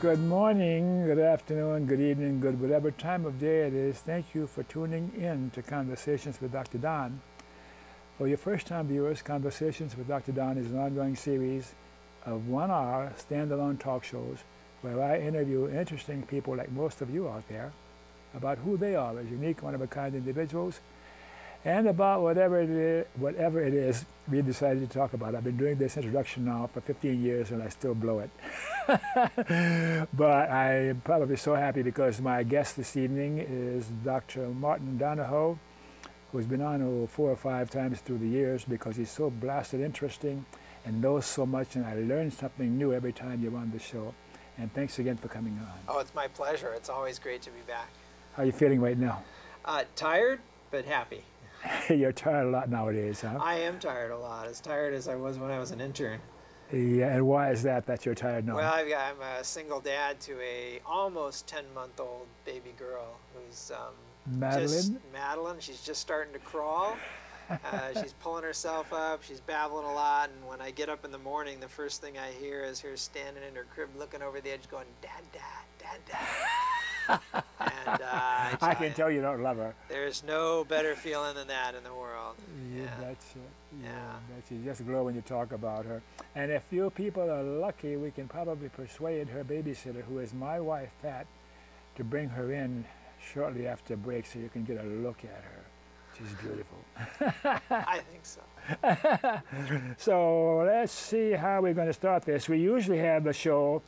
Good morning, good afternoon, good evening, good whatever time of day it is. Thank you for tuning in to Conversations with Dr. Don. For your first-time viewers, Conversations with Dr. Don is an ongoing series of 1-hour standalone talk shows where I interview interesting people like most of you out there about who they are as unique, one-of-a-kind individuals, and about whatever it is we decided to talk about. I've been doing this introduction now for 15 years and I still blow it. But I'm probably so happy because my guest this evening is Dr. Martin Donahoe, who's been on 4 or 5 times through the years because he's so blasted interesting and knows so much, and I learn something new every time you're on the show. And thanks again for coming on. Oh, it's my pleasure. It's always great to be back. How are you feeling right now? Tired, but happy. You're tired a lot nowadays, huh? I am tired a lot, as tired as I was when I was an intern. Yeah, and why is that you're tired now? Well, I'm a single dad to a almost 10-month-old baby girl who's Madeline? Madeline. She's just starting to crawl. She's pulling herself up. She's babbling a lot. And when I get up in the morning, the first thing I hear is her standing in her crib looking over the edge going, "Dad, Dad, Dad, Dad." And I can tell you don't love her. There's no better feeling than that in the world. Yeah, that's it. Yeah. You just glow when you talk about her. And if you people are lucky, we can probably persuade her babysitter, who is my wife, Pat, to bring her in shortly after break so you can get a look at her. She's beautiful. I think so. So let's see how we're going to start this. We usually have the show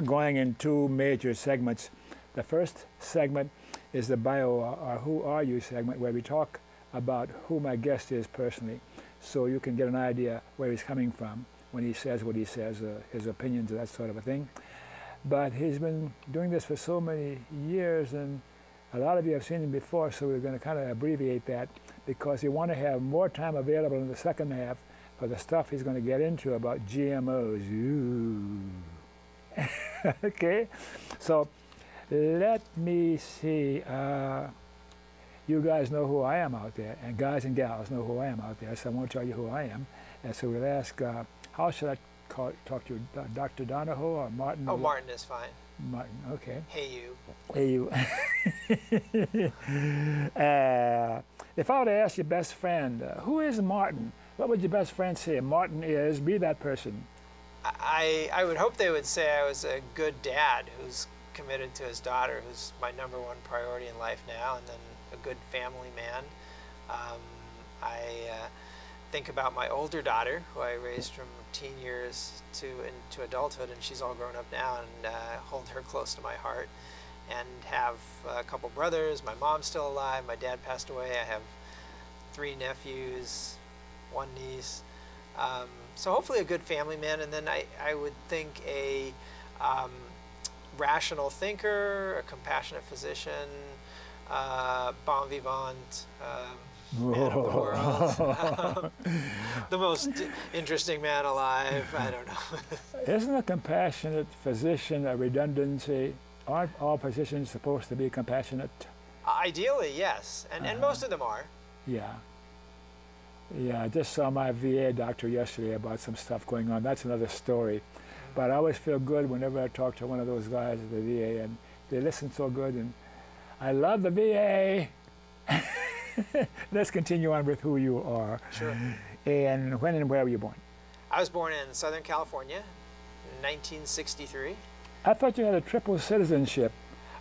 going in 2 major segments. The first segment is the bio or who are you segment, where we talk about who my guest is personally, so you can get an idea where he's coming from when he says what he says, his opinions, that sort of a thing. But he's been doing this for so many years, and a lot of you have seen him before, so we're going to kind of abbreviate that because we want to have more time available in the second half for the stuff he's going to get into about GMOs. Ooh. Okay, so let me see. You guys know who I am out there, and guys and gals know who I am out there, so I won't tell you who I am. And so we'll ask, how should I talk to you, Dr. Donahoe or Martin? Oh, Martin is fine. Martin, okay. Hey, you. Hey, you. If I were to ask your best friend, who is Martin? What would your best friend say? Martin is, be that person. I would hope they would say I was a good dad who's committed to his daughter, who's my #1 priority in life now, and then a good family man. I think about my older daughter, who I raised from teen years into adulthood, and she's all grown up now, and hold her close to my heart. And have a couple brothers. My mom's still alive. My dad passed away. I have 3 nephews, 1 niece. So hopefully a good family man, and then I would think a rational thinker, a compassionate physician, bon vivant, man of the world, the most interesting man alive. I don't know. Isn't a compassionate physician a redundancy? Aren't all physicians supposed to be compassionate? Ideally, yes, and most of them are. Yeah. Yeah, I just saw my VA doctor yesterday about some stuff going on. That's another story. But I always feel good whenever I talk to one of those guys at the VA, and they listen so good, and I love the VA. Let's continue on with who you are. Sure. And when and where were you born? I was born in Southern California, 1963. I thought you had a triple citizenship.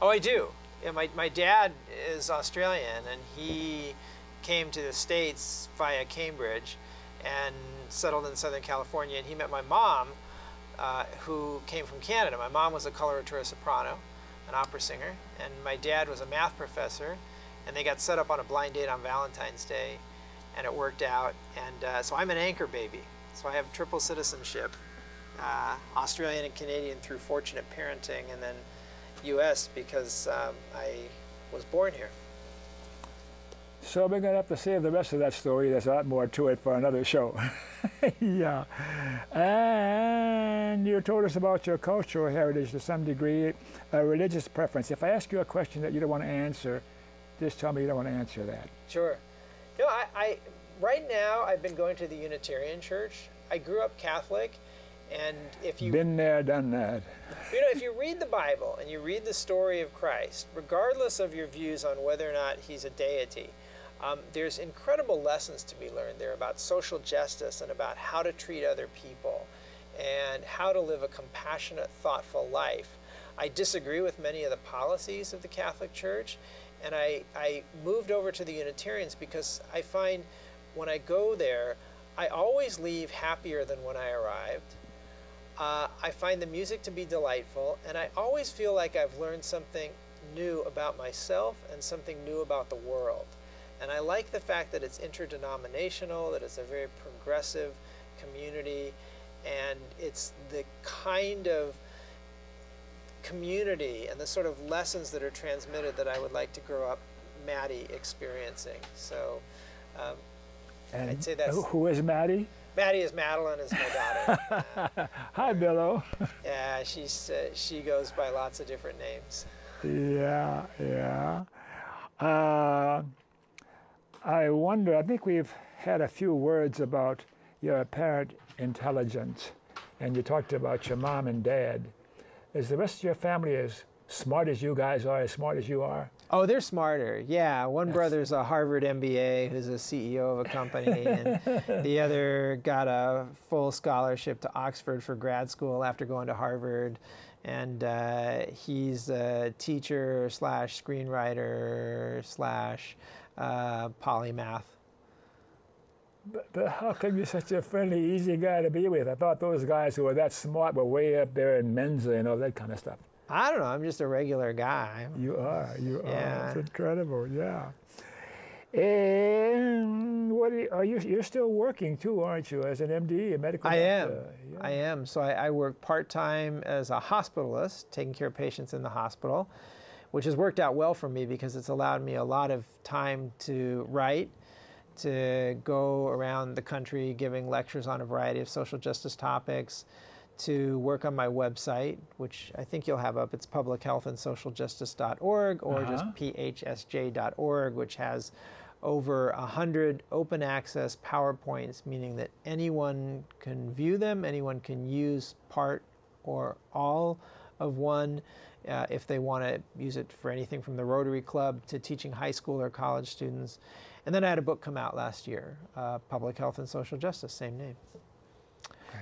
Oh, I do. Yeah, my dad is Australian, and he came to the States via Cambridge and settled in Southern California, and he met my mom, who came from Canada. My mom was a coloratura soprano, an opera singer, and my dad was a math professor, and they got set up on a blind date on Valentine's Day, and it worked out. And so I'm an anchor baby, so I have triple citizenship, Australian and Canadian through fortunate parenting, and then U.S. because I was born here. So we're going to have to save the rest of that story. There's a lot more to it for another show. Yeah. And you told us about your cultural heritage to some degree, a religious preference. If I ask you a question that you don't want to answer, just tell me you don't want to answer that. Sure. No, right now I've been going to the Unitarian Church. I grew up Catholic, And if you been there, done that. You know, if you read the Bible and you read the story of Christ, regardless of your views on whether or not he's a deity, there's incredible lessons to be learned there about social justice and about how to treat other people and how to live a compassionate, thoughtful life. I disagree with many of the policies of the Catholic Church, and I moved over to the Unitarians because I find when I go there, I always leave happier than when I arrived. I find the music to be delightful, and I always feel like I've learned something new about myself and something new about the world. And I like the fact that it's interdenominational, that it's a very progressive community, and it's the kind of community and the sort of lessons that are transmitted that I would like to grow up Maddie experiencing. So I'd say that's... Who is Maddie? Maddie is Madeline, is my daughter. Hi, Billo. Yeah, she goes by lots of different names. Yeah, yeah. I wonder, I think we've had a few words about your apparent intelligence, and you talked about your mom and dad. Is the rest of your family as smart as you guys are, as smart as you are? Oh, they're smarter. Yeah, one brother's a Harvard MBA who's a CEO of a company, and the other got a full scholarship to Oxford for grad school after going to Harvard. And he's a teacher slash screenwriter slash polymath. But how come you're such a friendly, easy guy to be with? I thought those guys who were that smart were way up there in Mensa and all that kind of stuff. I don't know. I'm just a regular guy. You are. You Yeah. are. It's incredible. Yeah. And what you're still working too, aren't you, as an MD, a medical doctor? Yeah. I am. So I work part-time as a hospitalist, taking care of patients in the hospital, which has worked out well for me because it's allowed me a lot of time to write, to go around the country giving lectures on a variety of social justice topics, to work on my website, which I think you'll have up. It's publichealthandsocialjustice.org or just phsj.org, which has over 100 open access PowerPoints, meaning that anyone can view them, anyone can use part or all of one if they want to use it for anything from the Rotary Club to teaching high school or college students. And then I had a book come out last year, Public Health and Social Justice, same name.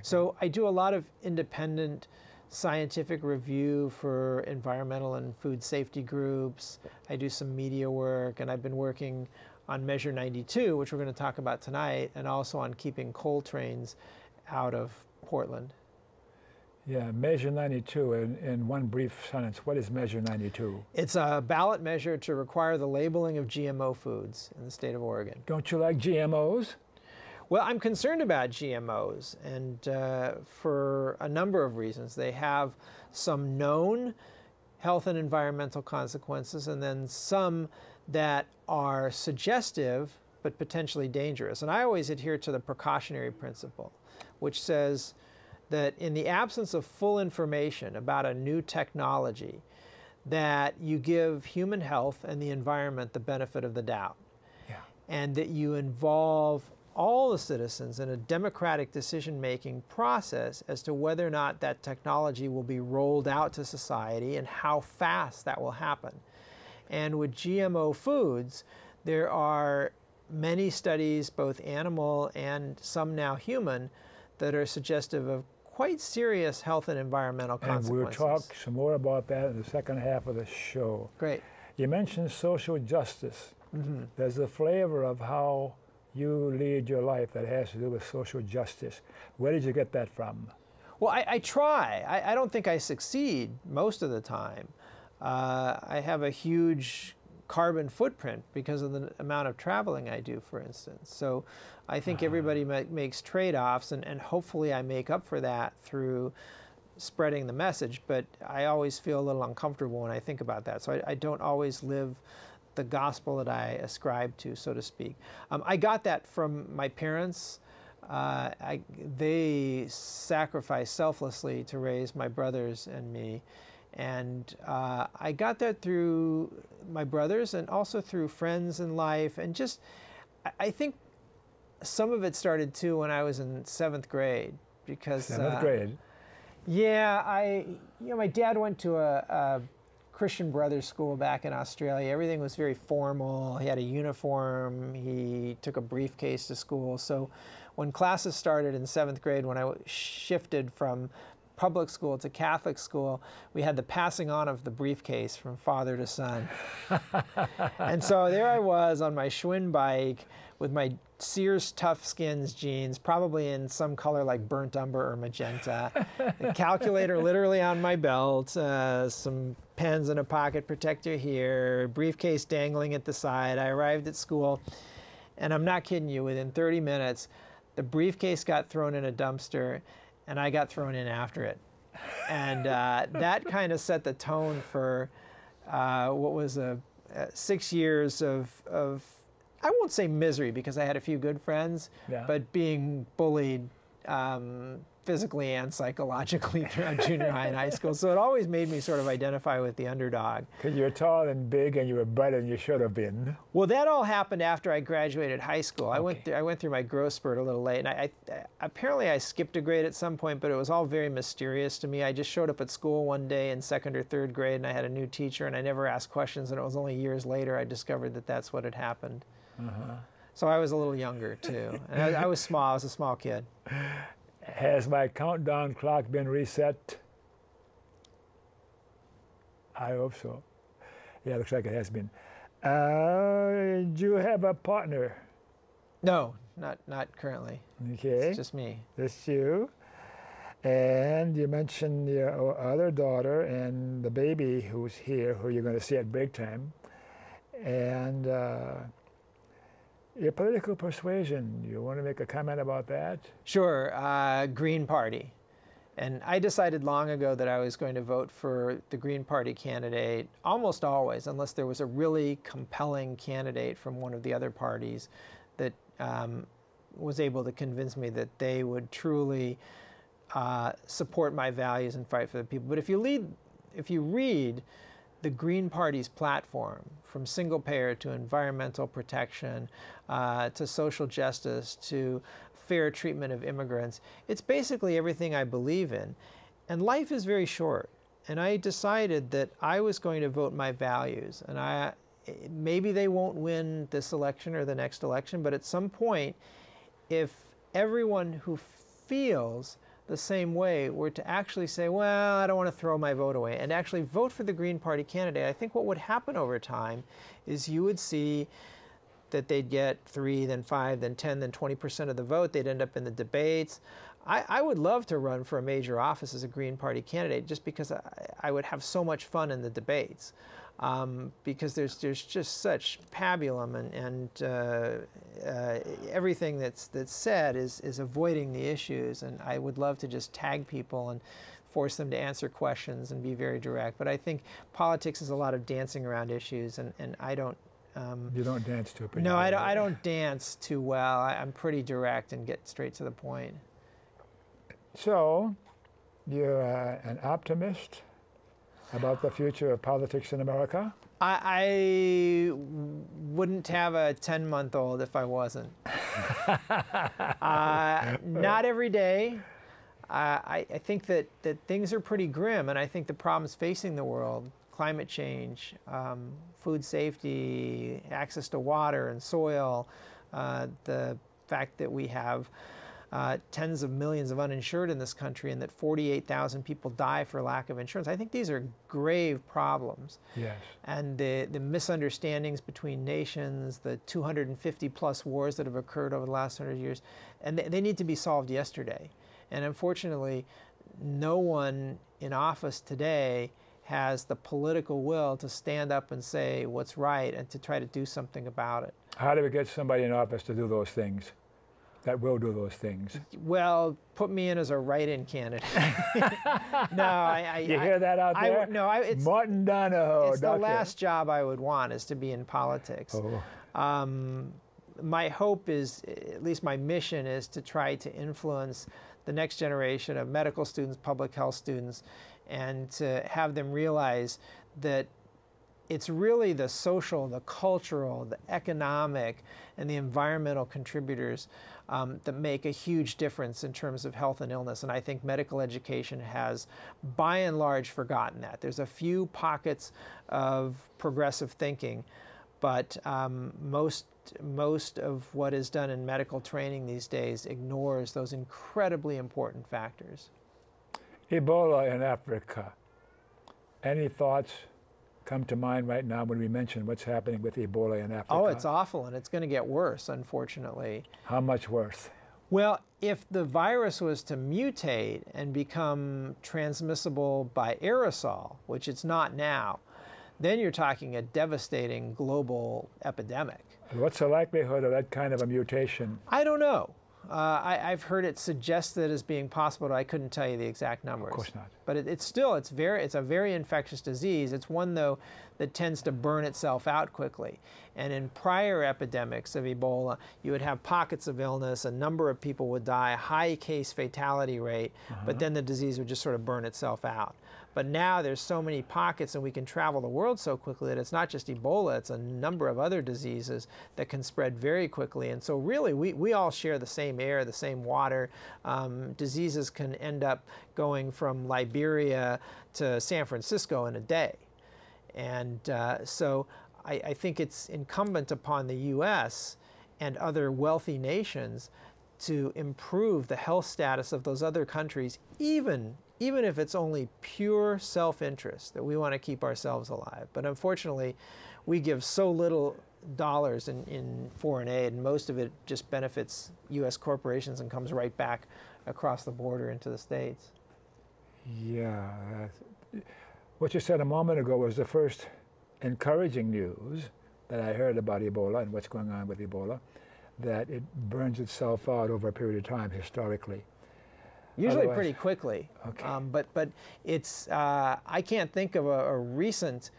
So I do a lot of independent scientific review for environmental and food safety groups. I do some media work, and I've been working on Measure 92, which we're going to talk about tonight, and also on keeping coal trains out of Portland. Yeah, Measure 92, in one brief sentence, what is Measure 92? It's a ballot measure to require the labeling of GMO foods in the state of Oregon. Don't you like GMOs? Well, I'm concerned about GMOs, and for a number of reasons. They have some known health and environmental consequences, and then some that are suggestive but potentially dangerous. And I always adhere to the precautionary principle, which says that in the absence of full information about a new technology, that you give human health and the environment the benefit of the doubt. Yeah. And that you involve all the citizens in a democratic decision-making process as to whether or not that technology will be rolled out to society and how fast that will happen. And with GMO foods, there are many studies, both animal and some now human, that are suggestive of quite serious health and environmental consequences. And we'll talk some more about that in the second half of the show. Great. You mentioned social justice. Mm-hmm. There's a flavor of how you lead your life that has to do with social justice. Where did you get that from? Well, I try. I don't think I succeed most of the time. I have a huge carbon footprint because of the amount of traveling I do, for instance. So I think everybody makes trade-offs, and hopefully I make up for that through spreading the message, but I always feel a little uncomfortable when I think about that. So I don't always live the gospel that I ascribe to, so to speak. I got that from my parents. They sacrificed selflessly to raise my brothers and me. And I got that through my brothers and also through friends in life. And just, I think some of it started too when I was in 7th grade. because 7th grade. Yeah, my dad went to a Christian Brothers school back in Australia. Everything was very formal. He had a uniform. He took a briefcase to school. So when classes started in 7th grade, when I shifted from public school to Catholic school, we had the passing on of the briefcase from father to son. And so there I was on my Schwinn bike with my Sears Tough Skins jeans, probably in some color like burnt umber or magenta, a calculator literally on my belt, some pens and a pocket protector here, briefcase dangling at the side. I arrived at school, and I'm not kidding you, within 30 minutes, the briefcase got thrown in a dumpster, and I got thrown in after it. And that kind of set the tone for what was 6 years of, I won't say misery because I had a few good friends, Yeah. but being bullied physically and psychologically throughout junior high and high school. So it always made me sort of identify with the underdog. Because you're tall and big and you were brighter than you should have been. Well, that all happened after I graduated high school. Okay. I went through my growth spurt a little late, and I apparently I skipped a grade at some point, but it was all very mysterious to me. I just showed up at school one day in 2nd or 3rd grade, and I had a new teacher, and I never asked questions, and it was only years later I discovered that that's what had happened. Uh-huh. So I was a little younger too, and I was small. I was a small kid. Has my countdown clock been reset? I hope so. Yeah, looks like it has been. Do you have a partner? No, not currently. Okay. It's just me. Just you. And you mentioned your other daughter and the baby who's here, who you're going to see at break time. And your political persuasion, you want to make a comment about that? Sure, Green Party. And I decided long ago that I was going to vote for the Green Party candidate almost always, unless there was a really compelling candidate from one of the other parties that was able to convince me that they would truly support my values and fight for the people. But if you read the Green Party's platform, from single payer to environmental protection, to social justice, to fair treatment of immigrants, it's basically everything I believe in. And life is very short. And I decided that I was going to vote my values. And maybe they won't win this election or the next election, but at some point, if everyone who feels the same way were to actually say, well, I don't want to throw my vote away, and actually vote for the Green Party candidate, I think what would happen over time is you would see that they'd get 3, then 5, then 10, then 20% of the vote. They'd end up in the debates. I would love to run for a major office as a Green Party candidate just because I would have so much fun in the debates. Because there's just such pabulum and everything that's said is avoiding the issues, and I would love to just tag people and force them to answer questions and be very direct. But I think politics is a lot of dancing around issues, and I don't. You don't dance too pretty. No, I don't dance too well. I'm pretty direct and get straight to the point. So, you're an optimist about the future of politics in America? I wouldn't have a 10-month-old if I wasn't. Not every day. I think that things are pretty grim, and I think the problems facing the world, climate change, food safety, access to water and soil, the fact that we have tens of millions of uninsured in this country and that 48,000 people die for lack of insurance. I think these are grave problems. Yes. And the misunderstandings between nations, the 250 plus wars that have occurred over the last 100 years, and they need to be solved yesterday. And unfortunately, no one in office today has the political will to stand up and say what's right and to try to do something about it. How do we get somebody in office to do those things? That will do those things. Well, put me in as a write-in candidate. No, you hear that out there? No, it's Martin Donahoe. It's the last job I would want is to be in politics. Oh. My hope is, at least my mission is to try to influence the next generation of medical students, public health students, and to have them realize that it's really the social, the cultural, the economic, and the environmental contributors that make a huge difference in terms of health and illness. And I think medical education has, by and large, forgotten that. There's a few pockets of progressive thinking, but most of what is done in medical training these days ignores those incredibly important factors. Ebola in Africa. Any thoughts come to mind right now when we mention what's happening with Ebola in Africa? Oh, it's awful, and it's going to get worse, unfortunately. How much worse? Well, if the virus was to mutate and become transmissible by aerosol, which it's not now, then you're talking a devastating global epidemic. What's the likelihood of that kind of a mutation? I don't know. I've heard it suggested as being possible, but I couldn't tell you the exact numbers. Of course not. But it's a very infectious disease. It's one, though, that tends to burn itself out quickly. And in prior epidemics of Ebola, you would have pockets of illness, a number of people would die, high case fatality rate, but then the disease would just sort of burn itself out. But now there's so many pockets and we can travel the world so quickly that it's not just Ebola, it's a number of other diseases that can spread very quickly. And so really we all share the same air, the same water. Diseases can end up going from Liberia to San Francisco in a day. And so I think it's incumbent upon the U.S. and other wealthy nations to improve the health status of those other countries, even if it's only pure self-interest, that we want to keep ourselves alive. But unfortunately, we give so little dollars in foreign aid, and most of it just benefits U.S. corporations and comes right back across the border into the States. Yeah. What you said a moment ago was the first encouraging news that I heard about Ebola and what's going on with Ebola, that it burns itself out over a period of time historically. Usually Otherwise, pretty quickly. Okay. But it's, I can't think of a recent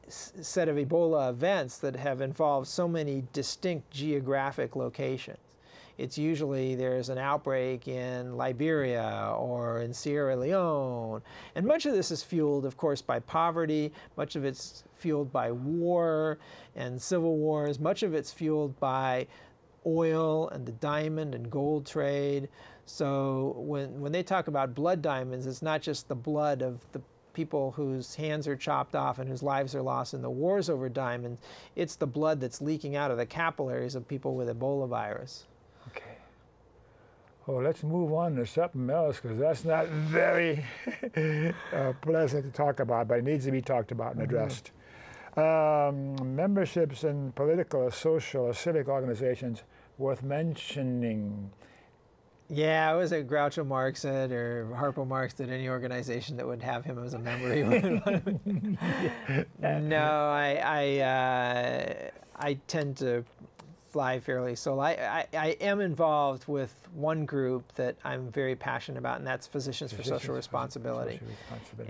set of Ebola events that have involved so many distinct geographic locations. It's usually there's an outbreak in Liberia or in Sierra Leone. And much of this is fueled, of course, by poverty. Much of it's fueled by war and civil wars. Much of it's fueled by oil and the diamond and gold trade. So when they talk about blood diamonds, it's not just the blood of the people whose hands are chopped off and whose lives are lost in the wars over diamonds. It's the blood that's leaking out of the capillaries of people with Ebola virus. Okay. Well, let's move on to something else, because that's not very pleasant to talk about, but it needs to be talked about and addressed. Memberships in political, social, or civic organizations worth mentioning. Yeah, I was at Groucho Marx or Harpo Marx did any organization that would have him as a member. He wouldn't. No, I tend to fly fairly solo. I am involved with one group that I'm very passionate about, and that's Physicians for Social Responsibility.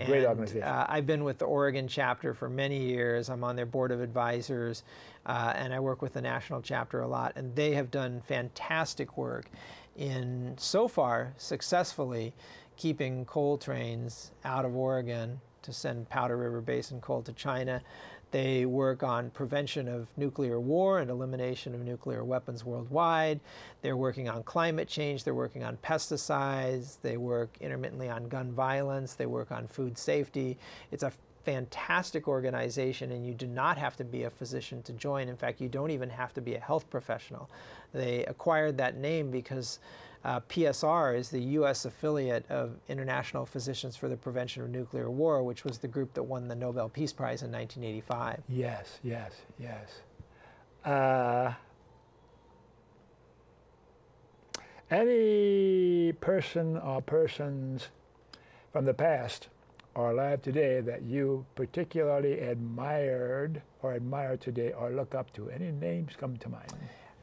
Great organization. I've been with the Oregon chapter for many years. I'm on their board of advisors, and I work with the national chapter a lot, and they have done fantastic work in, so far, successfully keeping coal trains out of Oregon to send Powder River Basin coal to China. They work on prevention of nuclear war and elimination of nuclear weapons worldwide. They're working on climate change. They're working on pesticides. They work intermittently on gun violence. They work on food safety. It's a fantastic organization, and you do not have to be a physician to join. In fact, you don't even have to be a health professional. They acquired that name because PSR is the U.S. affiliate of International Physicians for the Prevention of Nuclear War, which was the group that won the Nobel Peace Prize in 1985. Yes, yes, yes. Any person or persons from the past or alive today that you particularly admired or admire today or look up to? Any names come to mind?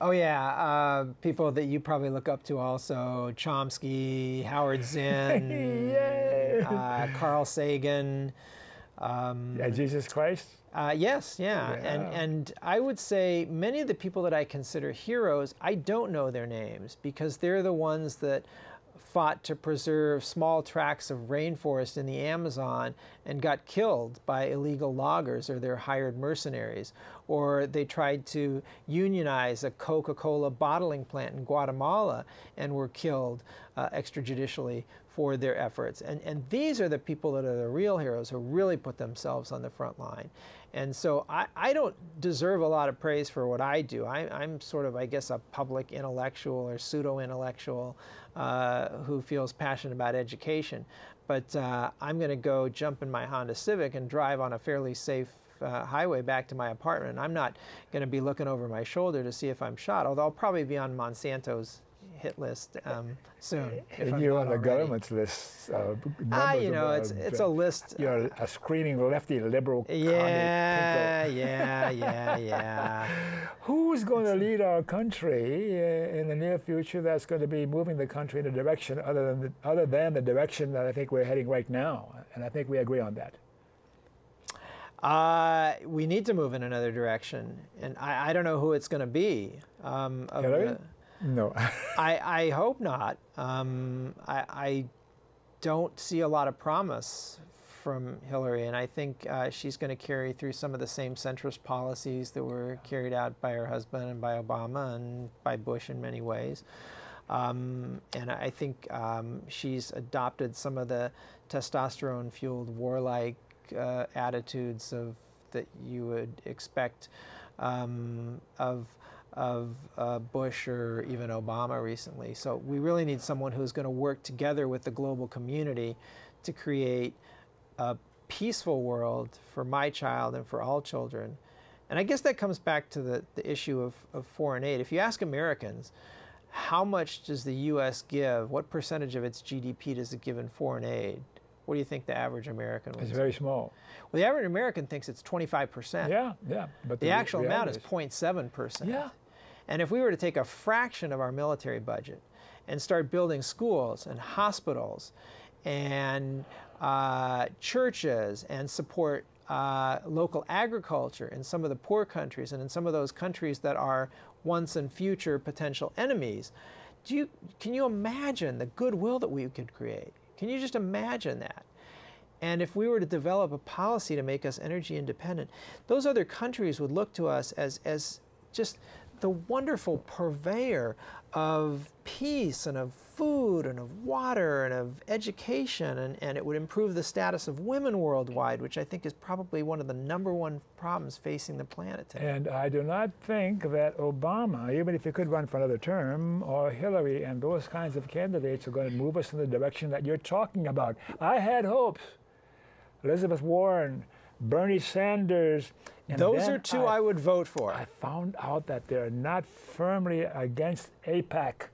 Oh yeah, people that you probably look up to also: Chomsky, Howard Zinn, Carl Sagan. Jesus Christ? Yes, yeah. And I would say many of the people that I consider heroes, I don't know their names because they're the ones that fought to preserve small tracts of rainforest in the Amazon and got killed by illegal loggers or their hired mercenaries. Or they tried to unionize a Coca-Cola bottling plant in Guatemala and were killed extrajudicially for their efforts. And these are the people that are the real heroes who really put themselves on the front line. And so I don't deserve a lot of praise for what I do. I'm sort of, I guess, a public intellectual or pseudo-intellectual who feels passionate about education. But I'm going to go jump in my Honda Civic and drive on a fairly safe highway back to my apartment. I'm not going to be looking over my shoulder to see if I'm shot, although I'll probably be on Monsanto's hit list soon. And you're on the government's list. You know, it's a list. You're a screaming lefty liberal. Yeah. Who's going to lead our country in the near future that's going to be moving the country in a direction other than the direction that I think we're heading right now? And I think we agree on that. We need to move in another direction, and I don't know who it's going to be. Hillary? No. I hope not. I don't see a lot of promise from Hillary, and I think she's going to carry through some of the same centrist policies that were carried out by her husband and by Obama and by Bush in many ways. And I think she's adopted some of the testosterone-fueled warlike attitudes that you would expect of Bush or even Obama recently. So we really need someone who's going to work together with the global community to create a peaceful world for my child and for all children. And I guess that comes back to the issue of foreign aid. If you ask Americans, how much does the U.S. give? What percentage of its GDP does it give in foreign aid? What do you think the average American would say? It's very small. Well, the average American thinks it's 25%. Yeah. But the actual amount is 0.7%. Yeah. And if we were to take a fraction of our military budget and start building schools and hospitals and churches and support local agriculture in some of the poor countries and in some of those countries that are once and future potential enemies, can you imagine the goodwill that we could create? Can you just imagine that? And if we were to develop a policy to make us energy independent, those other countries would look to us as just the wonderful purveyor of peace and of food and of water and of education, and it would improve the status of women worldwide, which I think is probably one of the #1 problems facing the planet today. And I do not think that Obama, even if he could run for another term, or Hillary and those kinds of candidates are going to move us in the direction that you're talking about. I had hopes. Elizabeth Warren, Bernie Sanders. And those are two I would vote for. I found out that they're not firmly against AIPAC.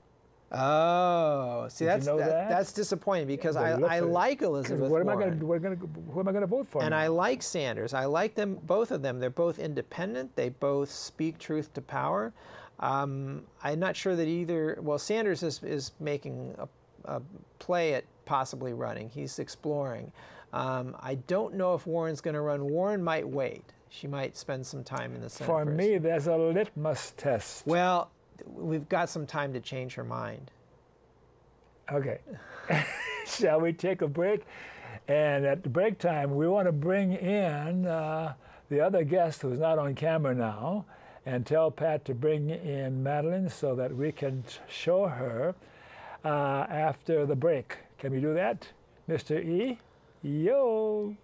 Oh, see, that's disappointing because I like Elizabeth Warren. Who am I going to vote for? And I like Sanders. I like them, both of them. They're both independent. They both speak truth to power. I'm not sure that either. Well, Sanders is making a play at possibly running. He's exploring. I don't know if Warren's going to run. Warren might wait. She might spend some time in the Senate For me, there's a litmus test. Well, we've got some time to change her mind. Okay. Shall we take a break? And at the break time, we want to bring in the other guest who's not on camera now and tell Pat to bring in Madeline so that we can show her after the break. Can we do that, Mr. E? Yo!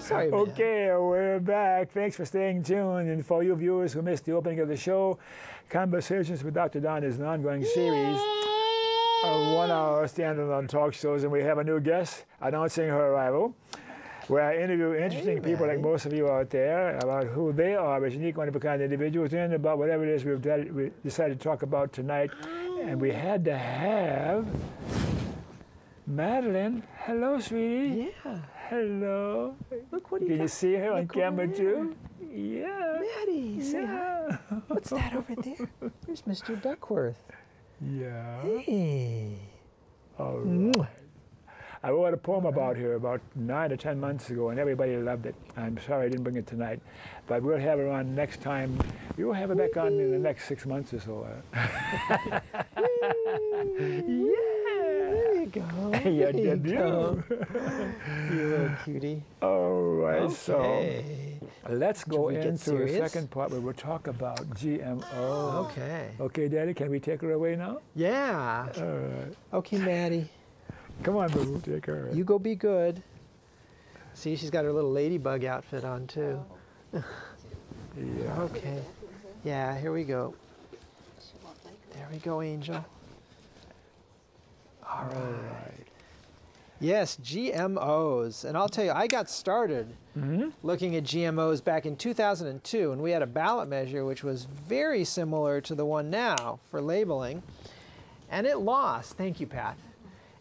Sorry, man. Okay, we're back. Thanks for staying tuned. And for you viewers who missed the opening of the show, Conversations with Dr. Don is an ongoing series of 1 hour standalone talk shows, and we have a new guest announcing her arrival, where I interview interesting people like most of you out there about who they are as unique, one-of-a-kind individuals, and about whatever it is we decided to talk about tonight. And we had to have Madeline. Hello, sweetie. Yeah. Hello. Look what he Can got. you see her on Look camera over too? Yeah. Maddie, say hi. Yeah. What's that over there? There's Mr. Duckworth. Yeah. Hey. All right. I wrote a poem about her about 9 or 10 months ago, and everybody loved it. I'm sorry I didn't bring it tonight, but we'll have her on next time. We will have her back on in the next 6 months or so. Yeah. There you go. Yeah, There you did go. You little cutie. All right, Okay. so let's go we get into the serious? second part where we'll talk about GMO. Okay. Okay, Daddy, can we take her away now? Yeah. All right. Okay, Maddie. Come on, boo, take her. You go be good. See, she's got her little ladybug outfit on, too. Yeah. Okay. Yeah, here we go. There we go, Angel. All right. Yes, GMOs. And I'll tell you, I got started looking at GMOs back in 2002, and we had a ballot measure which was very similar to the one now for labeling. And it lost. Thank you, Pat.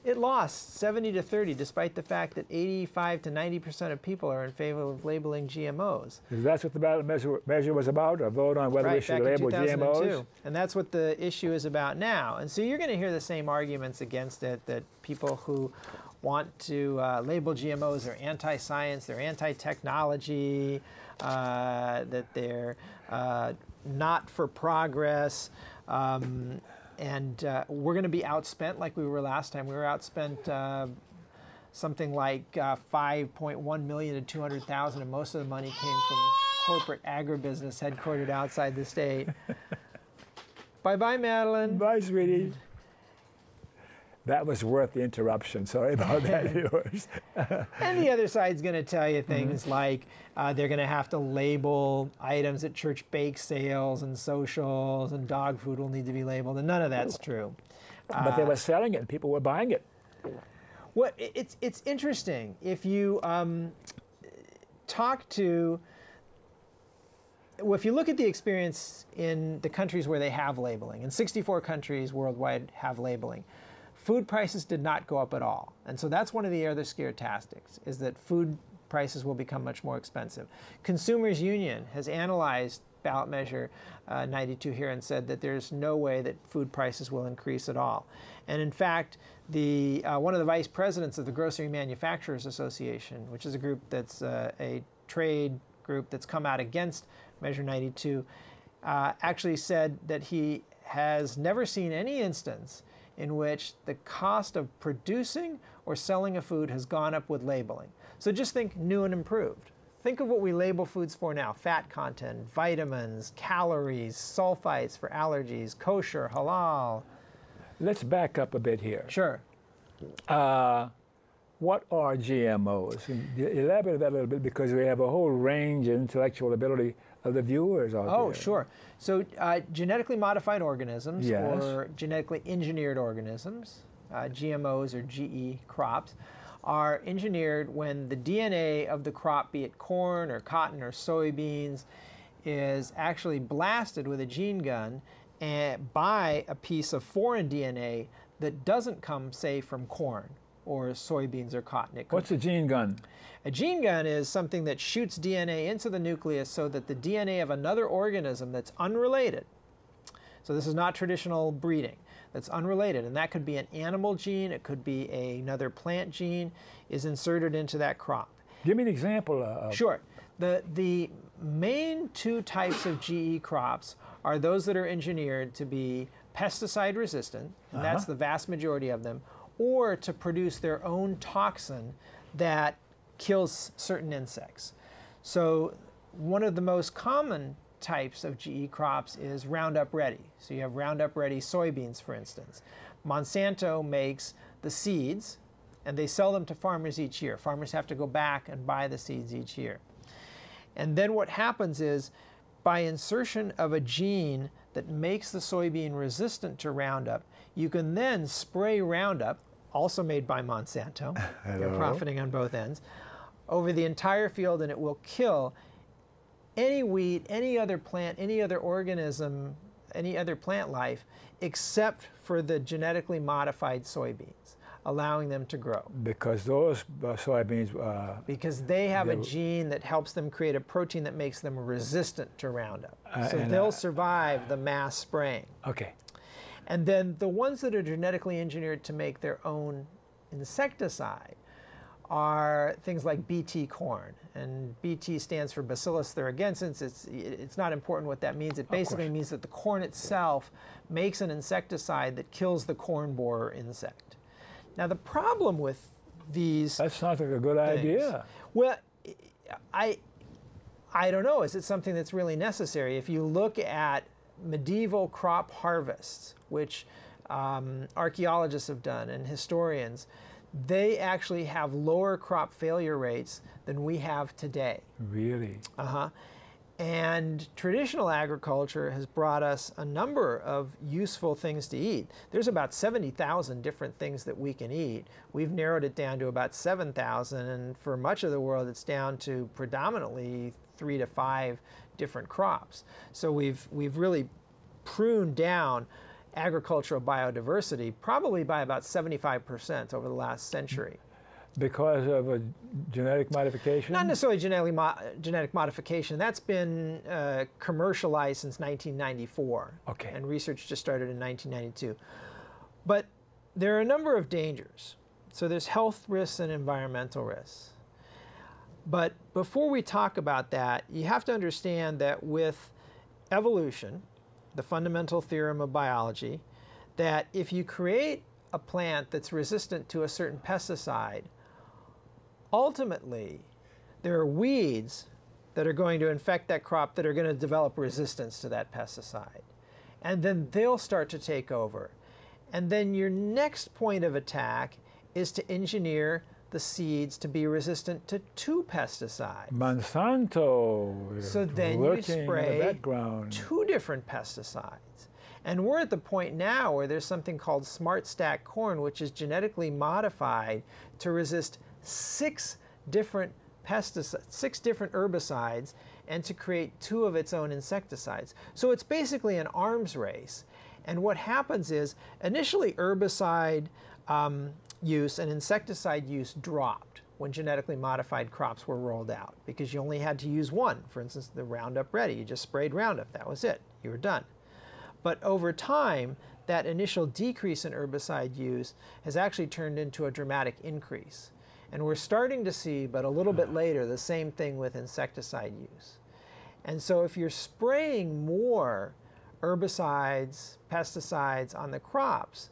It lost 70 to 30, despite the fact that 85 to 90% of people are in favor of labeling GMOs. That's what the ballot measure was about, a vote on whether we should back in label 2002. GMOs? And that's what the issue is about now. And so you're going to hear the same arguments against it, that people who want to label GMOs are anti-science, they're anti-technology, that they're not for progress. And we're going to be outspent like we were last time. We were outspent something like 5.1 million to 200,000, and most of the money came from corporate agribusiness headquartered outside the state. Bye-bye, Madeline. Bye, sweetie. That was worth the interruption. Sorry about that, viewers. And the other side's going to tell you things like they're going to have to label items at church bake sales and socials, and dog food will need to be labeled, and none of that's true. But they were selling it, and people were buying it. Well, it's interesting. If you talk to, well, if you look at the experience in the countries where they have labeling, and 64 countries worldwide have labeling, food prices did not go up at all. And so that's one of the other scare tactics, is that food prices will become much more expensive. Consumers Union has analyzed ballot measure 92 here and said that there's no way that food prices will increase at all. And in fact, the one of the vice presidents of the Grocery Manufacturers Association, which is a group that's a trade group that's come out against Measure 92, actually said that he has never seen any instance in which the cost of producing or selling a food has gone up with labeling. So just think new and improved. Think of what we label foods for now: fat content, vitamins, calories, sulfites for allergies, kosher, halal. Let's back up a bit here. Sure. What are GMOs? Elaborate that a little bit, because we have a whole range of intellectual ability of the viewers out there. Oh, sure. So genetically modified organisms, Yes. or genetically engineered organisms, GMOs or GE crops, are engineered when the DNA of the crop, be it corn or cotton or soybeans, is actually blasted with a gene gun and by a piece of foreign DNA that doesn't come, say, from corn or soybeans or cotton. What's a gene gun? A gene gun is something that shoots DNA into the nucleus so that the DNA of another organism that's unrelated, so this is not traditional breeding, that's unrelated, and that could be an animal gene, it could be another plant gene, is inserted into that crop. Give me an example of... Sure. The main two types of GE crops are those that are engineered to be pesticide resistant, and that's the vast majority of them, or to produce their own toxin that kills certain insects. So one of the most common types of GE crops is Roundup Ready. So you have Roundup Ready soybeans, for instance. Monsanto makes the seeds, and they sell them to farmers each year. Farmers have to go back and buy the seeds each year. And then what happens is, by insertion of a gene that makes the soybean resistant to Roundup, you can then spray Roundup, also made by Monsanto, they're profiting on both ends, over the entire field, and it will kill any weed, any other plant, any other organism, any other plant life, except for the genetically modified soybeans, allowing them to grow. Because those soybeans... because they have a gene that helps them create a protein that makes them resistant to Roundup. So they'll survive the mass spraying. Okay. And then the ones that are genetically engineered to make their own insecticide are things like BT corn. And BT stands for Bacillus thuringiensis. It's not important what that means. It basically means that the corn itself makes an insecticide that kills the corn borer insect. Now the problem with these... That sounds like a good idea. Well, I don't know. Is it something that's really necessary? If you look at medieval crop harvests, which archaeologists have done and historians, they actually have lower crop failure rates than we have today. Really? And traditional agriculture has brought us a number of useful things to eat. There's about 70,000 different things that we can eat. We've narrowed it down to about 7,000, and for much of the world it's down to predominantly 3 to 5 different crops. So we've really pruned down agricultural biodiversity probably by about 75% over the last century. Because of a genetic modification? Not necessarily genetic modification. That's been commercialized since 1994. Okay. And research just started in 1992. But there are a number of dangers. So there's health risks and environmental risks. But before we talk about that, you have to understand that with evolution, the fundamental theorem of biology, that if you create a plant that's resistant to a certain pesticide, ultimately there are weeds that are going to infect that crop that are going to develop resistance to that pesticide. And then they'll start to take over. And then your next point of attack is to engineer the seeds to be resistant to 2 pesticides. Monsanto. So then you spray 2 different pesticides. And we're at the point now where there's something called Smart Stack corn, which is genetically modified to resist 6 different pesticides, 6 different herbicides, and to create 2 of its own insecticides. So it's basically an arms race. And what happens is, initially herbicide use and insecticide use dropped when genetically modified crops were rolled out, because you only had to use one. For instance, the Roundup Ready, you just sprayed Roundup, that was it, you were done. But over time, that initial decrease in herbicide use has actually turned into a dramatic increase. And we're starting to see, but a little bit later, the same thing with insecticide use. And so if you're spraying more herbicides, pesticides on the crops,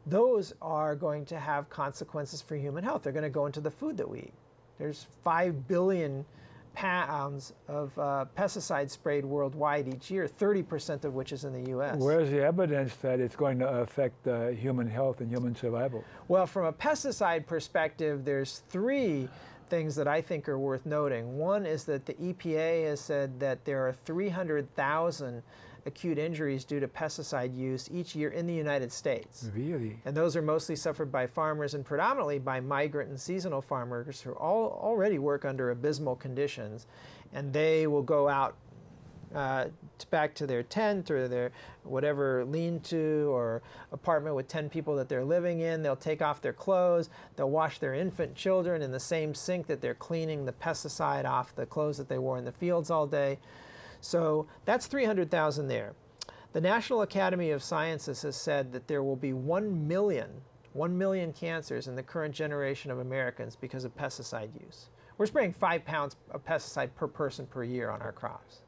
those are going to have consequences for human health. They're going to go into the food that we eat. There's 5 billion pounds of pesticides sprayed worldwide each year, 30% of which is in the U.S. Where's the evidence that it's going to affect human health and human survival? Well, from a pesticide perspective, there's 3 things that I think are worth noting. One is that the EPA has said that there are 300,000 acute injuries due to pesticide use each year in the United States. Really? And those are mostly suffered by farmers, and predominantly by migrant and seasonal farmers who already work under abysmal conditions. And they will go out back to their tent or their whatever lean-to or apartment with 10 people that they're living in. They'll take off their clothes. They'll wash their infant children in the same sink that they're cleaning the pesticide off the clothes that they wore in the fields all day. So that's 300,000 there. The National Academy of Sciences has said that there will be 1 million cancers in the current generation of Americans because of pesticide use. We're spraying 5 pounds of pesticide per person per year on our crops.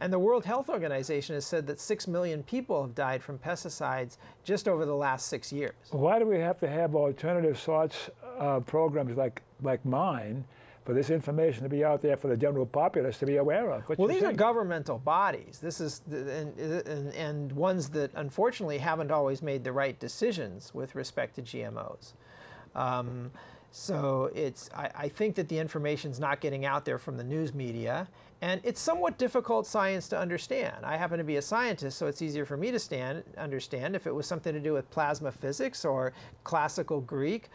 And the World Health Organization has said that 6 million people have died from pesticides just over the last 6 years. Why do we have to have alternative sorts of programs like mine for this information to be out there for the general populace to be aware of? Well, these are governmental bodies. This is and ones that unfortunately haven't always made the right decisions with respect to GMOs. So I think that the information's not getting out there from the news media, and it's somewhat difficult science to understand. I happen to be a scientist, so it's easier for me to understand. If it was something to do with plasma physics or classical Greek,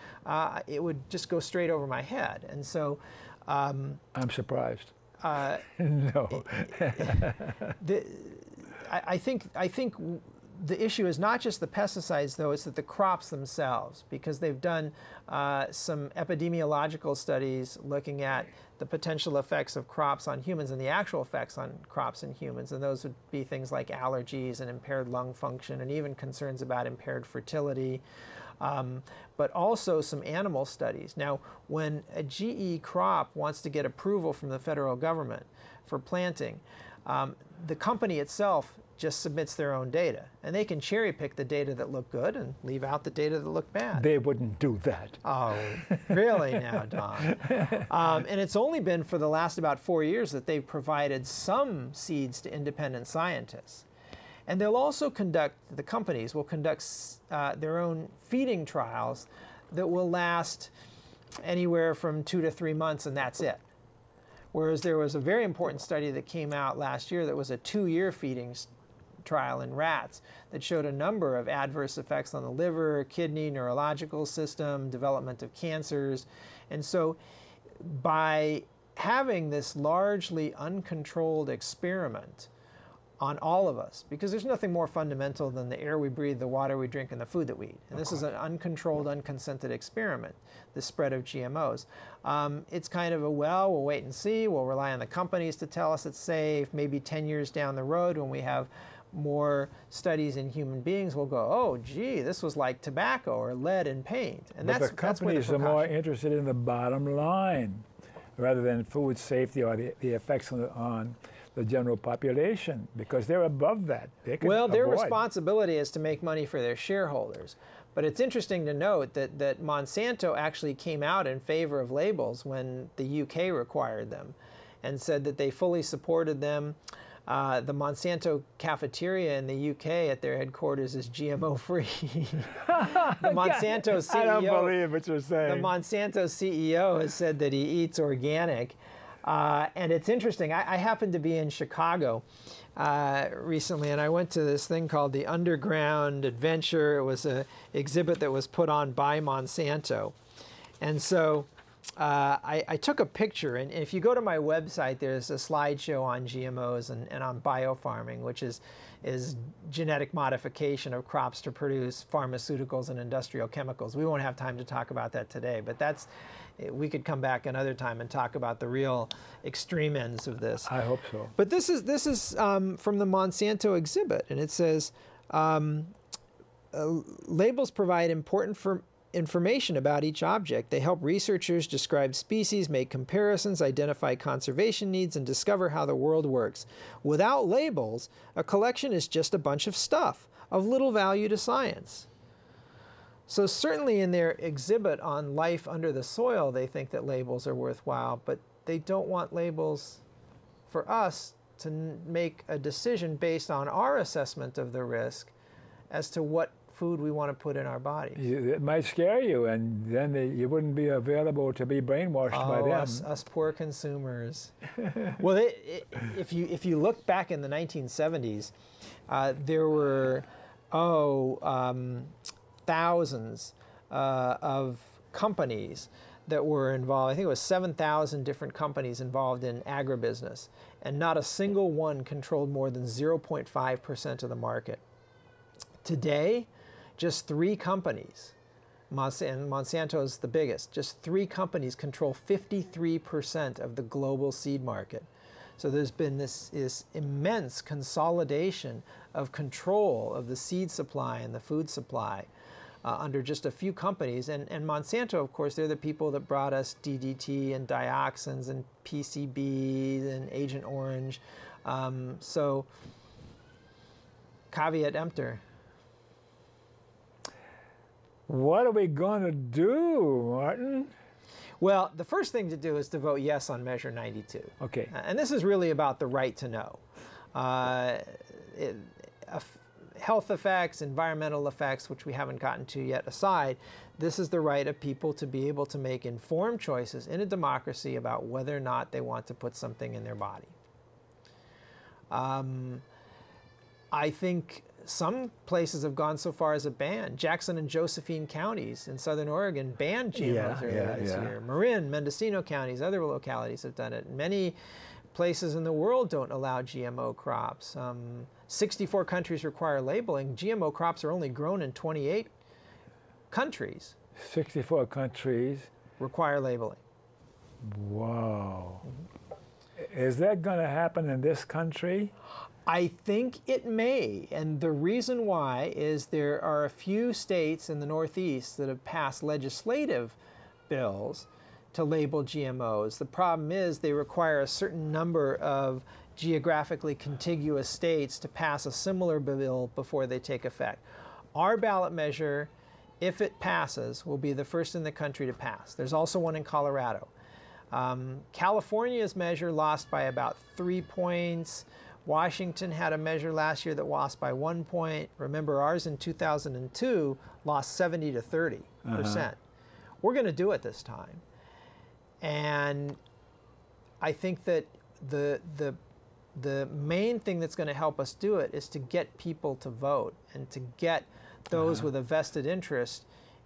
it would just go straight over my head. And so I'm surprised. No. I think the issue is not just the pesticides, though, it's that the crops themselves, because they've done some epidemiological studies looking at the potential effects of crops on humans and the actual effects on crops in humans. And those would be things like allergies and impaired lung function and even concerns about impaired fertility, but also some animal studies. Now, when a GE crop wants to get approval from the federal government for planting, the company itself just submits their own data, and they can cherry pick the data that look good and leave out the data that look bad. They wouldn't do that. Oh, really now, Don? And it's only been for the last about 4 years that they've provided some seeds to independent scientists. And they'll also conduct, the companies will conduct their own feeding trials that will last anywhere from 2 to 3 months, and that's it. Whereas there was a very important study that came out last year that was a 2-year feeding trial in rats that showed a number of adverse effects on the liver, kidney, neurological system, development of cancers. And so by having this largely uncontrolled experiment on all of us, because there's nothing more fundamental than the air we breathe, the water we drink, and the food that we eat. And this is an uncontrolled, unconsented experiment, the spread of GMOs. It's kind of a, well, we'll wait and see. We'll rely on the companies to tell us it's safe. Maybe 10 years down the road when we have more studies in human beings, we'll go, oh, gee, this was like tobacco or lead in paint. And but the companies are more interested in the bottom line rather than food safety or the effects on the general population, because they're above that. They can well, their avoid. responsibility is to make money for their shareholders. But it's interesting to note that Monsanto actually came out in favor of labels when the UK required them and said that they fully supported them. The Monsanto cafeteria in the UK at their headquarters is GMO-free. The Monsanto CEO, I don't believe what you're saying. The Monsanto CEO has said that he eats organic. And it's interesting. I happened to be in Chicago recently, and I went to this thing called the Underground Adventure. It was an exhibit that was put on by Monsanto. And so I took a picture, and if you go to my website, there's a slideshow on GMOs and on biofarming, which is genetic modification of crops to produce pharmaceuticals and industrial chemicals. We won't have time to talk about that today, but we could come back another time and talk about the real extreme ends of this. I hope so. But this is from the Monsanto exhibit, and it says, labels provide important information about each object. They help researchers describe species, make comparisons, identify conservation needs, and discover how the world works. Without labels, a collection is just a bunch of stuff of little value to science. So certainly in their exhibit on life under the soil, they think that labels are worthwhile, but they don't want labels for us to make a decision based on our assessment of the risk as to what food we want to put in our bodies. It might scare you, and then you wouldn't be available to be brainwashed by them. Us poor consumers. Well, if you look back in the 1970s, there were thousands of companies that were involved. I think it was 7,000 different companies involved in agribusiness, and not a single one controlled more than 0.5% of the market. Today, just 3 companies, and Monsanto is the biggest, just 3 companies control 53% of the global seed market. So there's been this immense consolidation of control of the seed supply and the food supply under just a few companies. And Monsanto, of course, they're the people that brought us DDT and dioxins and PCBs and Agent Orange. So caveat emptor. What are we going to do, Martin? Well, the first thing to do is to vote yes on Measure 92. Okay. And this is really about the right to know. health effects, environmental effects, which we haven't gotten to yet, aside, this is the right of people to be able to make informed choices in a democracy about whether or not they want to put something in their body. I think some places have gone so far as a ban. Jackson and Josephine counties in southern Oregon banned GMOs earlier this year. Marin, Mendocino counties, other localities have done it. Many places in the world don't allow GMO crops. 64 countries require labeling. GMO crops are only grown in 28 countries. 64 countries require labeling. Wow. Is that going to happen in this country? I think it may, and the reason why is there are a few states in the Northeast that have passed legislative bills to label GMOs. The problem is they require a certain number of geographically contiguous states to pass a similar bill before they take effect. Our ballot measure, if it passes, will be the first in the country to pass. There's also one in Colorado. California's measure lost by about 3 points. Washington had a measure last year that lost by 1 point. Remember, ours in 2002 lost 70 to 30%. We're going to do it this time. And I think that the main thing that's going to help us do it is to get people to vote and to get those with a vested interest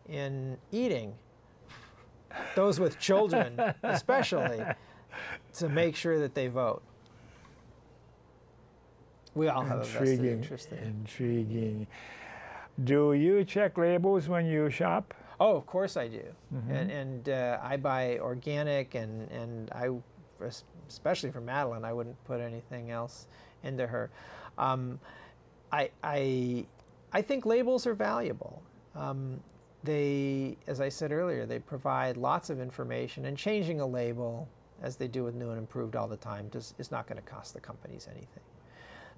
in eating, those with children especially, to make sure that they vote. We all have a vested interest in it. Intriguing. Do you check labels when you shop? Oh, of course I do. And I buy organic, and I, especially for Madeline, I wouldn't put anything else into her. I think labels are valuable. They, as I said earlier, they provide lots of information, and changing a label, as they do with new and improved all the time, is not going to cost the companies anything.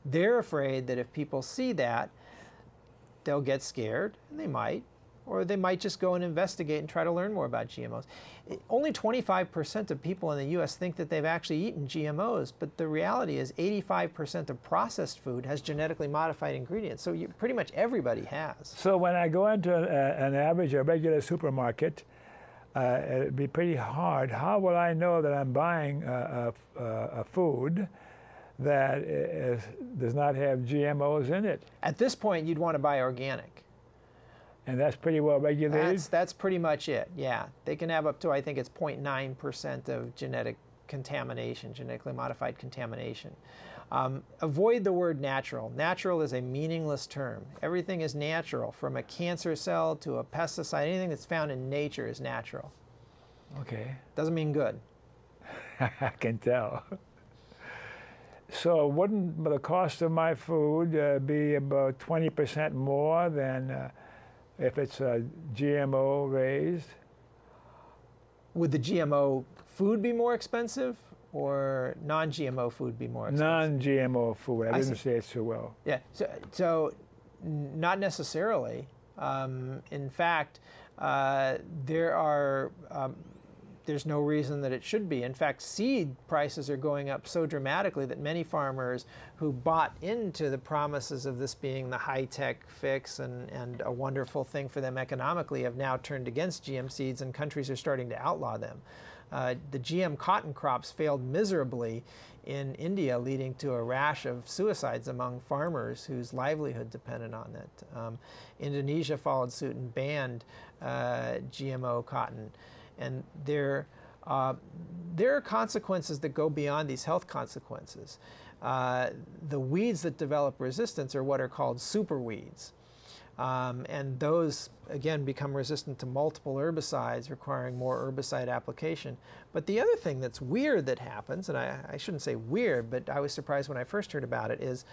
They're afraid that if people see that, they'll get scared, and they might, or they might just go and investigate and try to learn more about GMOs. Only 25% of people in the U.S. think that they've actually eaten GMOs, but the reality is 85% of processed food has genetically modified ingredients, so pretty much everybody has. So when I go into an average or regular supermarket, it'd be pretty hard. How will I know that I'm buying a food that does not have GMOs in it? At this point, you'd want to buy organic. And that's pretty well regulated? That's pretty much it, yeah. They can have up to, I think it's 0.9% of genetic contamination, genetically modified contamination. Avoid the word natural. Natural is a meaningless term. Everything is natural, from a cancer cell to a pesticide. Anything that's found in nature is natural. Okay. Doesn't mean good. I can tell. So wouldn't the cost of my food be about 20% more than if it's GMO raised? Would the GMO food be more expensive, or non-GMO food be more expensive? Non-GMO food. I didn't say it so well. Yeah, so not necessarily. In fact, there's no reason that it should be. In fact, seed prices are going up so dramatically that many farmers who bought into the promises of this being the high-tech fix and a wonderful thing for them economically have now turned against GM seeds, and countries are starting to outlaw them. The GM cotton crops failed miserably in India, leading to a rash of suicides among farmers whose livelihood depended on it. Indonesia followed suit and banned GMO cotton. And there are consequences that go beyond these health consequences. The weeds that develop resistance are what are called super weeds. And those, again, become resistant to multiple herbicides, requiring more herbicide application. But the other thing that's weird that happens, and I shouldn't say weird, but I was surprised when I first heard about it, is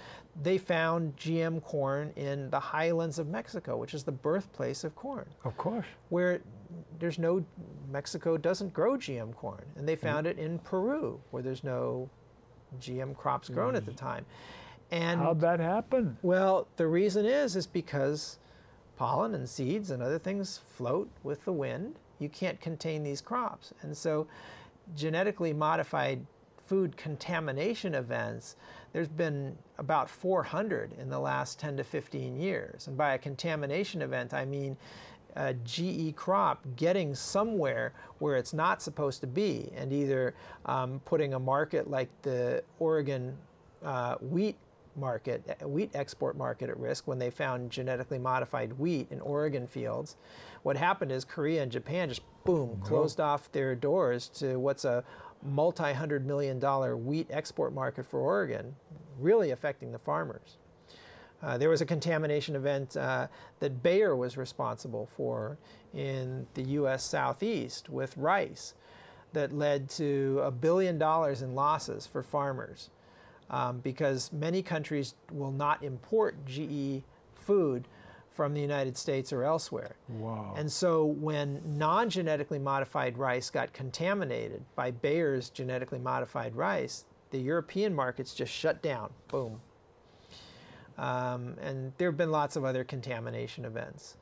they found GM corn in the highlands of Mexico, which is the birthplace of corn. Of course. Where Mexico doesn't grow GM corn. And they found it in Peru, where there's no GM crops grown at the time. And how'd that happen? Well, the reason is because pollen and seeds and other things float with the wind. You can't contain these crops. And so genetically modified food contamination events, there's been about 400 in the last 10 to 15 years. And by a contamination event, I mean a GE crop getting somewhere where it's not supposed to be, and either putting a market like the Oregon wheat export market at risk when they found genetically modified wheat in Oregon fields. What happened is Korea and Japan just, boom, closed off their doors to what's a multi-$100 million wheat export market for Oregon, really affecting the farmers. There was a contamination event that Bayer was responsible for in the U.S. Southeast with rice that led to $1 billion in losses for farmers because many countries will not import GE food from the United States or elsewhere. Wow. And so when non-genetically modified rice got contaminated by Bayer's genetically modified rice, the European markets just shut down. Boom. And there have been lots of other contamination events.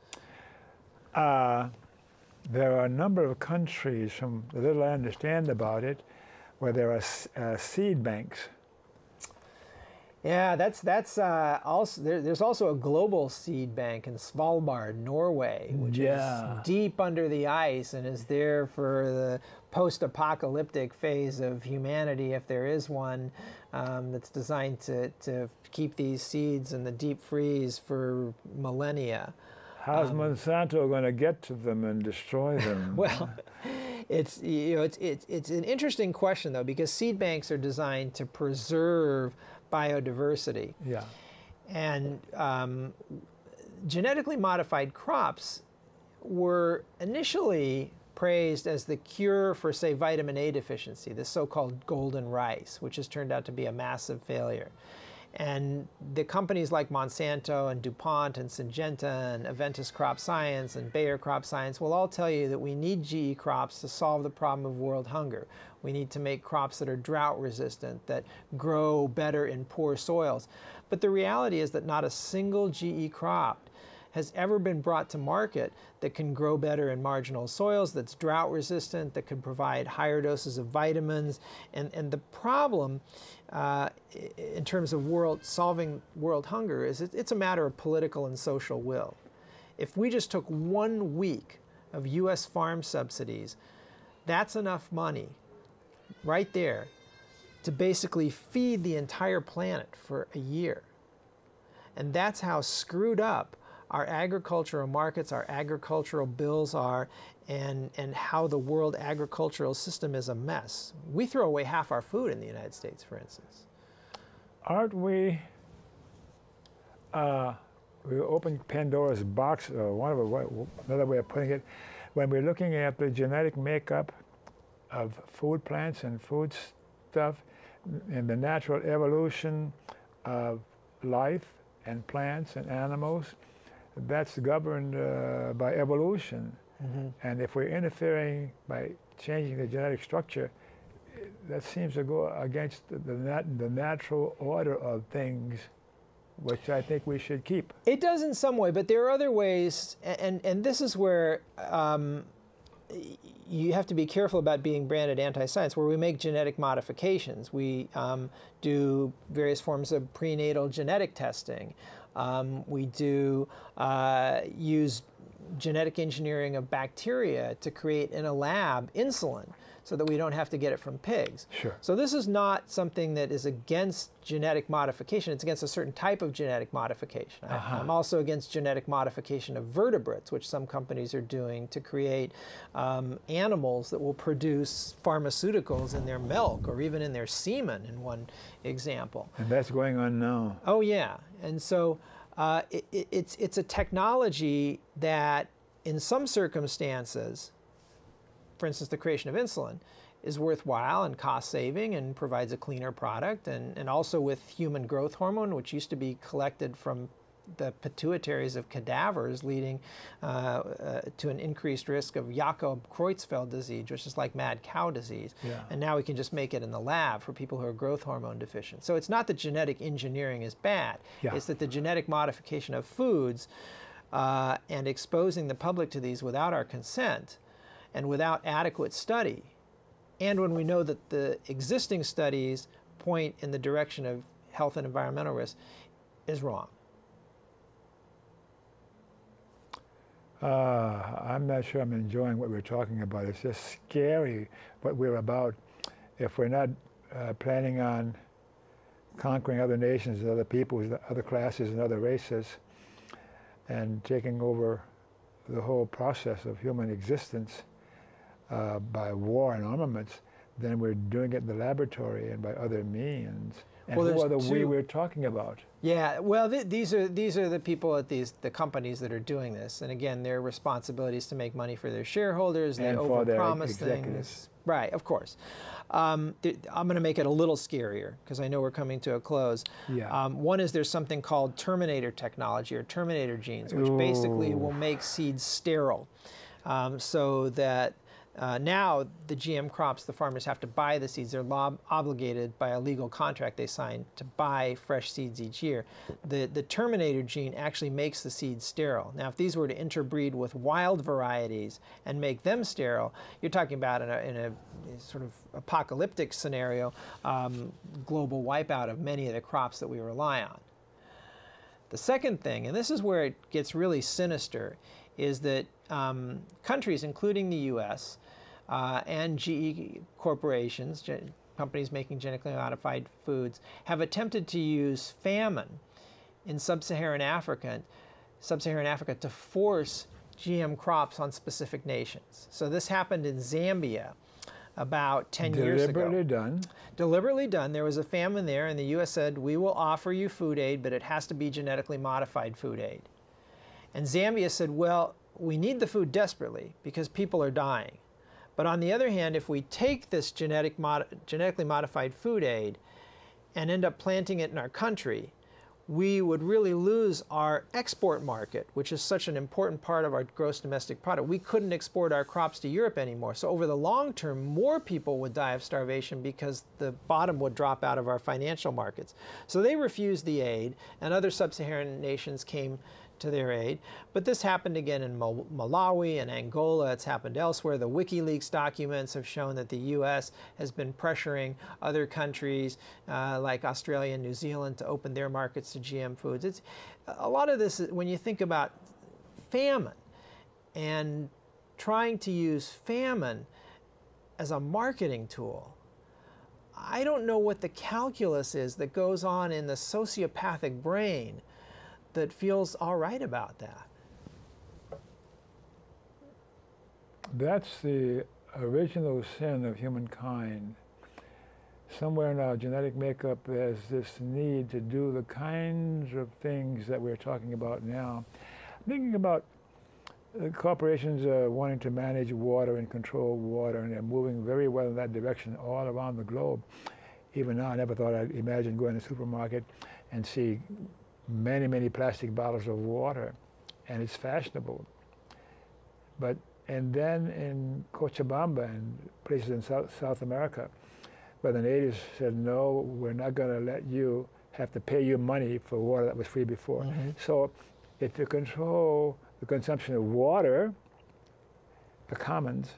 There are a number of countries, from the little I understand about it, where there are seed banks. Yeah, that's also there's also a global seed bank in Svalbard, Norway, which is deep under the ice and is there for the post-apocalyptic phase of humanity, if there is one, that's designed to keep these seeds in the deep freeze for millennia. How's Monsanto going to get to them and destroy them? Well, it's an interesting question though, because seed banks are designed to preserve biodiversity. Yeah. And genetically modified crops were initially praised as the cure for, say, vitamin A deficiency, the so-called golden rice, which has turned out to be a massive failure. And the companies like Monsanto and DuPont and Syngenta and Aventis Crop Science and Bayer Crop Science will all tell you that we need GE crops to solve the problem of world hunger. We need to make crops that are drought resistant, that grow better in poor soils. But the reality is that not a single GE crop has ever been brought to market that can grow better in marginal soils, that's drought resistant, that can provide higher doses of vitamins. And the problem in terms of solving world hunger is it's a matter of political and social will. If we just took 1 week of US farm subsidies, that's enough money right there to basically feed the entire planet for a year. And that's how screwed up our agricultural markets, our agricultural bills are, and how the world agricultural system is a mess. We throw away half our food in the United States, for instance. Aren't we, we open Pandora's box, another way of putting it, when we're looking at the genetic makeup of food plants and food stuff, and the natural evolution of life and plants and animals, that's governed by evolution. Mm-hmm. And if we're interfering by changing the genetic structure, that seems to go against the natural order of things, which I think we should keep. It does in some way, but there are other ways, and this is where you have to be careful about being branded anti-science, where we make genetic modifications. We do various forms of prenatal genetic testing. We do use genetic engineering of bacteria to create in a lab insulin so that we don't have to get it from pigs. Sure. So this is not something that is against genetic modification. It's against a certain type of genetic modification. I'm also against genetic modification of vertebrates, which some companies are doing to create animals that will produce pharmaceuticals in their milk or even in their semen, in one example. And that's going on now. Oh yeah, and so it's a technology that in some circumstances, for instance, the creation of insulin, is worthwhile and cost-saving and provides a cleaner product, and also with human growth hormone, which used to be collected from the pituitaries of cadavers, leading to an increased risk of Jakob-Creutzfeldt disease, which is like mad cow disease. Yeah. And now we can just make it in the lab for people who are growth hormone deficient. So it's not that genetic engineering is bad. Yeah. It's that the genetic modification of foods and exposing the public to these without our consent and without adequate study, and when we know that the existing studies point in the direction of health and environmental risks is wrong. I'm not sure I'm enjoying what we're talking about. It's just scary what we're about if we're not planning on conquering other nations, other peoples, other classes, and other races, and taking over the whole process of human existence by war and armaments. Then we're doing it in the laboratory and by other means. And who are the we we're talking about? Yeah, well, these are the people at the companies that are doing this, and again, their responsibility is to make money for their shareholders. They overpromise things, right? Of course. I'm going to make it a little scarier because I know we're coming to a close. Yeah. One is there's something called terminator technology or terminator genes, which basically will make seeds sterile, so that. Now, the GM crops, the farmers have to buy the seeds. They're obligated by a legal contract they sign to buy fresh seeds each year. The terminator gene actually makes the seeds sterile. Now, if these were to interbreed with wild varieties and make them sterile, you're talking about in a sort of apocalyptic scenario, global wipeout of many of the crops that we rely on. The second thing, and this is where it gets really sinister, is that countries, including the U.S., and GE corporations, companies making genetically modified foods, have attempted to use famine in sub-Saharan Africa to force GM crops on specific nations. So this happened in Zambia about 10 years ago. Deliberately done. Deliberately done. There was a famine there, and the U.S. said, we will offer you food aid, but it has to be genetically modified food aid. And Zambia said, well, we need the food desperately because people are dying. But on the other hand, if we take this genetically modified food aid and end up planting it in our country, we would really lose our export market, which is such an important part of our gross domestic product. We couldn't export our crops to Europe anymore. So over the long term, more people would die of starvation because the bottom would drop out of our financial markets. So they refused the aid, and other sub-Saharan nations came to their aid. But this happened again in Malawi and Angola. It's happened elsewhere. The WikiLeaks documents have shown that the U.S. has been pressuring other countries like Australia and New Zealand to open their markets to GM foods. It's a lot of this, when you think about famine and trying to use famine as a marketing tool, I don't know what the calculus is that goes on in the sociopathic brain that feels all right about that. That's the original sin of humankind. Somewhere in our genetic makeup, there's this need to do the kinds of things that we're talking about now. I'm thinking about corporations wanting to manage water and control water, and they're moving very well in that direction all around the globe. Even now, I never thought I'd imagine going to the supermarket and see many, many plastic bottles of water, and it's fashionable. And then in Cochabamba and places in South America, where the natives said, no, we're not going to let you have to pay you money for water that was free before. Mm-hmm. So if you control the consumption of water, the commons,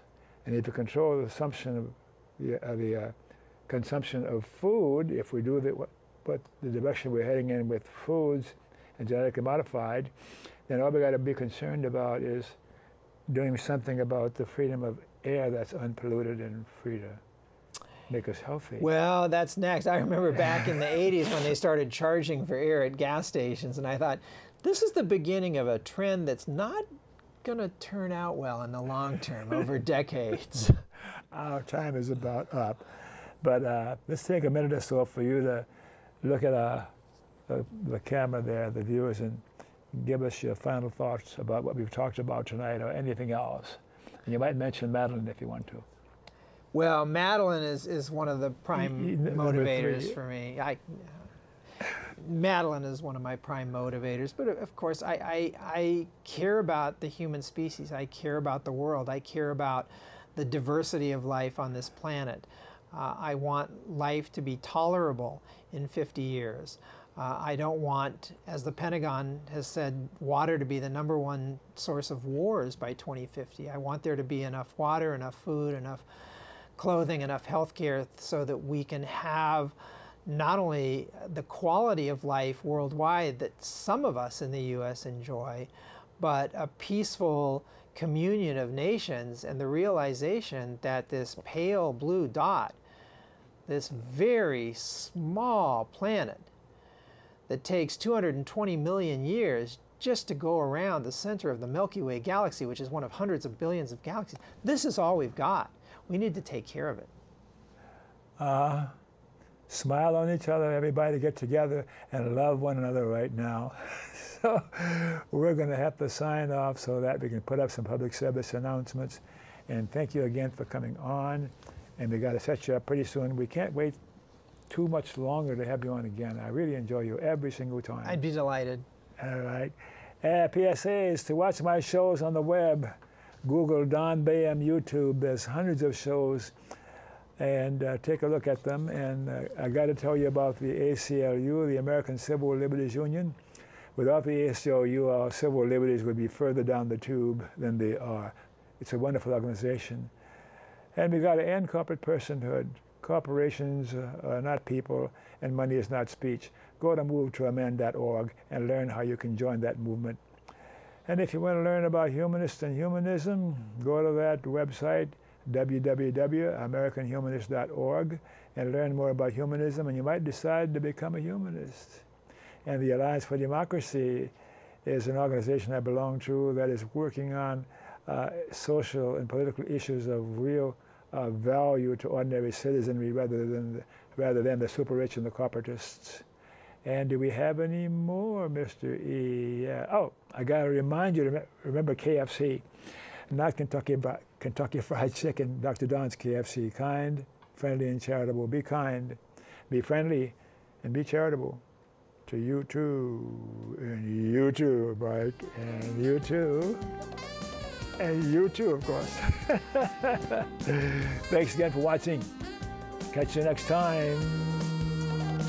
and if you control the consumption of consumption of food, if we do but the direction we're heading in with foods and genetically modified, then all we got to be concerned about is doing something about the freedom of air that's unpolluted and free to make us healthy. Well, that's next. I remember back in the 80s when they started charging for air at gas stations, and I thought, this is the beginning of a trend that's not going to turn out well in the long term over decades. Our time is about up. But let's take a minute or so for you to look at the camera there, the viewers, and give us your final thoughts about what we've talked about tonight or anything else. And you might mention Madeline if you want to. Well, Madeline is one of the prime motivators for me. Madeline is one of my prime motivators, but of course I care about the human species. I care about the world. I care about the diversity of life on this planet. I want life to be tolerable in 50 years. I don't want, as the Pentagon has said, water to be the #1 source of wars by 2050. I want there to be enough water, enough food, enough clothing, enough health care so that we can have not only the quality of life worldwide that some of us in the U.S. enjoy, but a peaceful communion of nations and the realization that this pale blue dot, this very small planet that takes 220 million years just to go around the center of the Milky Way galaxy, which is one of hundreds of billions of galaxies, this is all we've got. We need to take care of it. Smile on each other, everybody get together and love one another right now. So we're going to have to sign off so that we can put up some public service announcements. And thank you again for coming on. And we got to set you up pretty soon. We can't wait too much longer to have you on again. I really enjoy you every single time. I'd be delighted. All right. PSAs to watch my shows on the web. Google Don Baham YouTube. There's hundreds of shows. And take a look at them. And I got to tell you about the ACLU, the American Civil Liberties Union. Without the ACLU, our civil liberties would be further down the tube than they are. It's a wonderful organization. And we got to end corporate personhood. Corporations are not people, and money is not speech. Go to movetoamend.org and learn how you can join that movement. And if you want to learn about humanists and humanism, go to that website, www.americanhumanist.org, and learn more about humanism, and you might decide to become a humanist. And the Alliance for Democracy is an organization I belong to that is working on social and political issues of real value to ordinary citizenry rather than the super rich and the corporatists. And do we have any more, Mr. E? Yeah. Oh, I got to remind you to remember KFC, not Kentucky Fried Chicken, Dr. Don's KFC. Kind, friendly, and charitable. Be kind, be friendly, and be charitable. To you too, and you too, Mike, and you too. And you too, of course. Thanks again for watching. Catch you next time.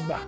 Bye.